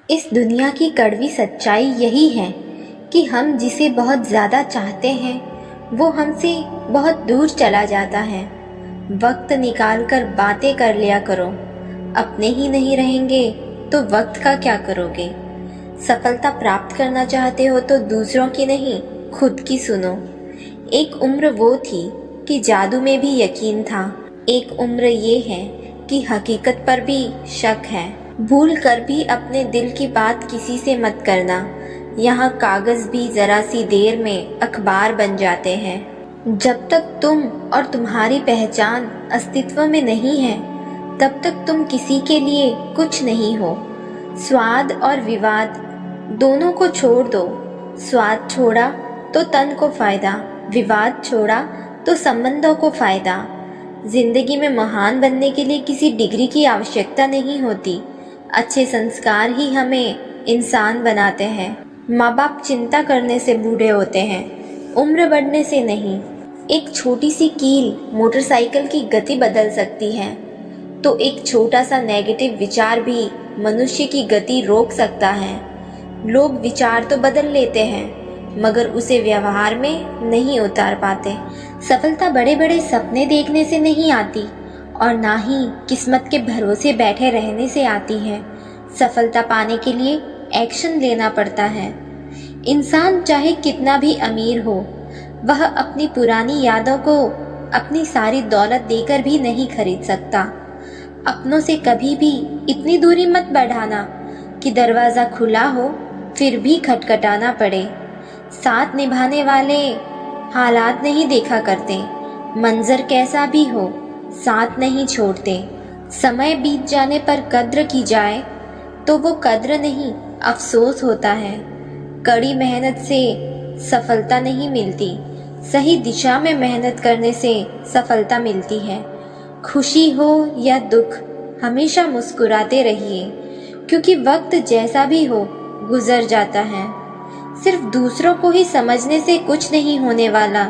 इस दुनिया की कड़वी सच्चाई यही है कि हम जिसे बहुत ज़्यादा चाहते हैं वो हमसे बहुत दूर चला जाता है। वक्त निकाल कर बातें कर लिया करो। अपने ही नहीं रहेंगे तो वक्त का क्या करोगे। सफलता प्राप्त करना चाहते हो तो दूसरों की नहीं, खुद की सुनो। एक उम्र वो थी कि जादू में भी यकीन था। एक उम्र ये है कि हकीकत पर भी शक है। भूल कर भी अपने दिल की बात किसी से मत करना। यहाँ कागज भी जरा सी देर में अखबार बन जाते हैं। जब तक तुम और तुम्हारी पहचान अस्तित्व में नहीं है तब तक तुम किसी के लिए कुछ नहीं हो। स्वाद और विवाद दोनों को छोड़ दो। स्वाद छोड़ा तो तन को फायदा, विवाद छोड़ा तो संबंधों को फायदा। जिंदगी में महान बनने के लिए किसी डिग्री की आवश्यकता नहीं होती। अच्छे संस्कार ही हमें इंसान बनाते हैं। माँ बाप चिंता करने से बूढ़े होते हैं, उम्र बढ़ने से नहीं। एक छोटी सी कील मोटरसाइकिल की गति बदल सकती है तो एक छोटा सा नेगेटिव विचार भी मनुष्य की गति रोक सकता है। लोग विचार तो बदल लेते हैं मगर उसे व्यवहार में नहीं उतार पाते। सफलता बड़े बड़े सपने देखने से नहीं आती और ना ही किस्मत के भरोसे बैठे रहने से आती है। सफलता पाने के लिए एक्शन लेना पड़ता है। इंसान चाहे कितना भी अमीर हो, वह अपनी पुरानी यादों को अपनी सारी दौलत देकर भी नहीं खरीद सकता। अपनों से कभी भी इतनी दूरी मत बढ़ाना कि दरवाज़ा खुला हो फिर भी खटखटाना पड़े। साथ निभाने वाले हालात नहीं देखा करते, मंजर कैसा भी हो साथ नहीं छोड़ते। समय बीत जाने पर कद्र की जाए तो वो कद्र नहीं अफसोस होता है। कड़ी मेहनत से सफलता नहीं मिलती, सही दिशा में मेहनत करने से सफलता मिलती है। खुशी हो या दुख हमेशा मुस्कुराते रहिए क्योंकि वक्त जैसा भी हो गुजर जाता है। सिर्फ दूसरों को ही समझने से कुछ नहीं होने वाला,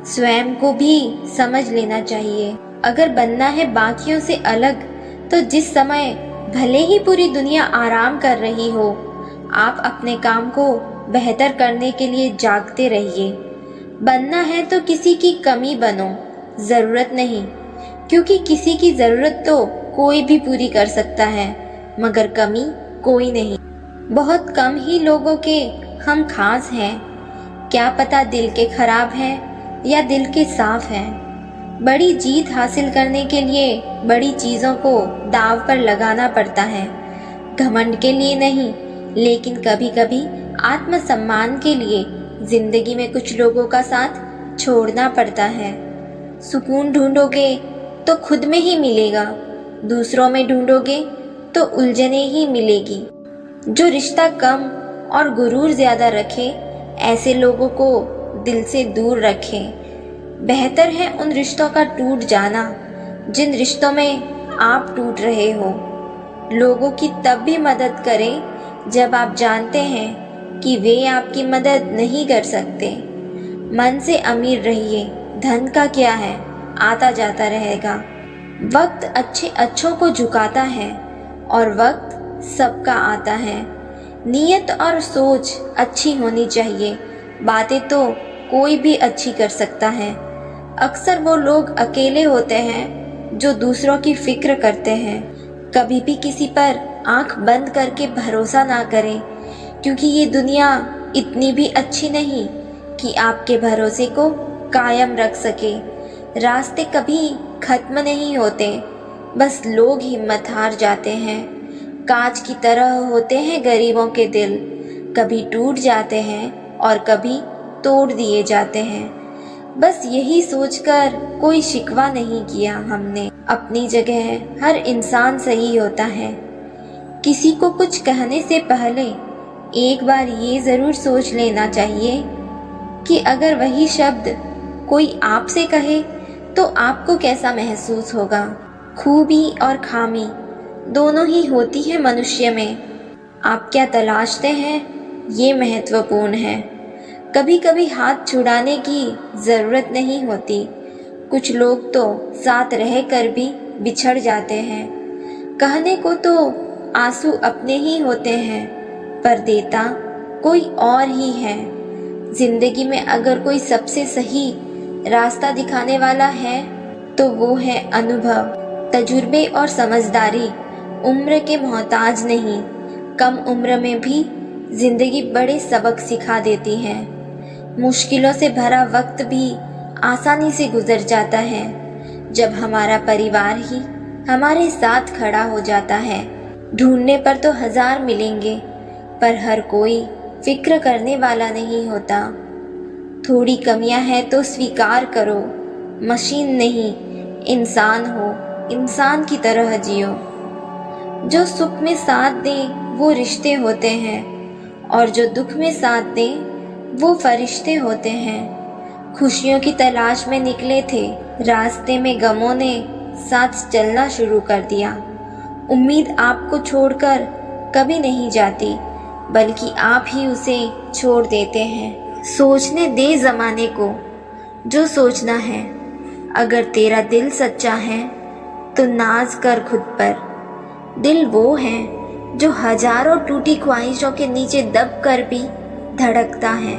स्वयं को भी समझ लेना चाहिए। अगर बनना है बाकियों से अलग तो जिस समय भले ही पूरी दुनिया आराम कर रही हो, आप अपने काम को बेहतर करने के लिए जागते रहिए। बनना है तो किसी की कमी बनो, ज़रूरत नहीं, क्योंकि किसी की ज़रूरत तो कोई भी पूरी कर सकता है मगर कमी कोई नहीं। बहुत कम ही लोगों के हम खास हैं, क्या पता दिल के खराब हैं या दिल के साफ हैं। बड़ी जीत हासिल करने के लिए बड़ी चीज़ों को दांव पर लगाना पड़ता है। घमंड के लिए नहीं, लेकिन कभी कभी आत्मसम्मान के लिए जिंदगी में कुछ लोगों का साथ छोड़ना पड़ता है। सुकून ढूंढोगे तो खुद में ही मिलेगा, दूसरों में ढूंढोगे तो उलझने ही मिलेगी। जो रिश्ता कम और गुरूर ज़्यादा रखे, ऐसे लोगों को दिल से दूर रखें। बेहतर है उन रिश्तों का टूट जाना जिन रिश्तों में आप टूट रहे हो। लोगों की तब भी मदद करें जब आप जानते हैं कि वे आपकी मदद नहीं कर सकते। मन से अमीर रहिए, धन का क्या है, आता जाता रहेगा। वक्त अच्छे अच्छों को झुकाता है और वक्त सबका आता है। नीयत और सोच अच्छी होनी चाहिए, बातें तो कोई भी अच्छी कर सकता है। अक्सर वो लोग अकेले होते हैं जो दूसरों की फिक्र करते हैं। कभी भी किसी पर आंख बंद करके भरोसा ना करें क्योंकि ये दुनिया इतनी भी अच्छी नहीं कि आपके भरोसे को कायम रख सके। रास्ते कभी खत्म नहीं होते, बस लोग हिम्मत हार जाते हैं। कांच की तरह होते हैं गरीबों के दिल, कभी टूट जाते हैं और कभी तोड़ दिए जाते हैं। बस यही सोचकर कोई शिकवा नहीं किया हमने। अपनी जगह हर इंसान सही होता है। किसी को कुछ कहने से पहले एक बार ये ज़रूर सोच लेना चाहिए कि अगर वही शब्द कोई आपसे कहे तो आपको कैसा महसूस होगा। खूबी और खामी दोनों ही होती है मनुष्य में। आप क्या तलाशते हैं ये महत्वपूर्ण है। कभी कभी हाथ छुड़ाने की ज़रूरत नहीं होती। कुछ लोग तो साथ रहकर भी बिछड़ जाते हैं। कहने को तो आंसू अपने ही होते हैं पर देता कोई और ही है। जिंदगी में अगर कोई सबसे सही रास्ता दिखाने वाला है तो वो है अनुभव, तजुर्बे और समझदारी। उम्र के मोहताज नहीं, कम उम्र में भी जिंदगी बड़े सबक सिखा देती है। मुश्किलों से भरा वक्त भी आसानी से गुजर जाता है जब हमारा परिवार ही हमारे साथ खड़ा हो जाता है। ढूंढने पर तो 1000 मिलेंगे, पर हर कोई फिक्र करने वाला नहीं होता। थोड़ी कमियां हैं तो स्वीकार करो, मशीन नहीं इंसान हो, इंसान की तरह जियो। जो सुख में साथ दें वो रिश्ते होते हैं, और जो दुख में साथ दें वो फरिश्ते होते हैं। खुशियों की तलाश में निकले थे, रास्ते में गमों ने साथ चलना शुरू कर दिया। उम्मीद आपको छोड़कर कभी नहीं जाती, बल्कि आप ही उसे छोड़ देते हैं। सोचने दे ज़माने को जो सोचना है, अगर तेरा दिल सच्चा है तो नाज कर खुद पर। दिल वो है जो हजारों टूटी ख्वाहिशों के नीचे दब कर भी धड़कता है।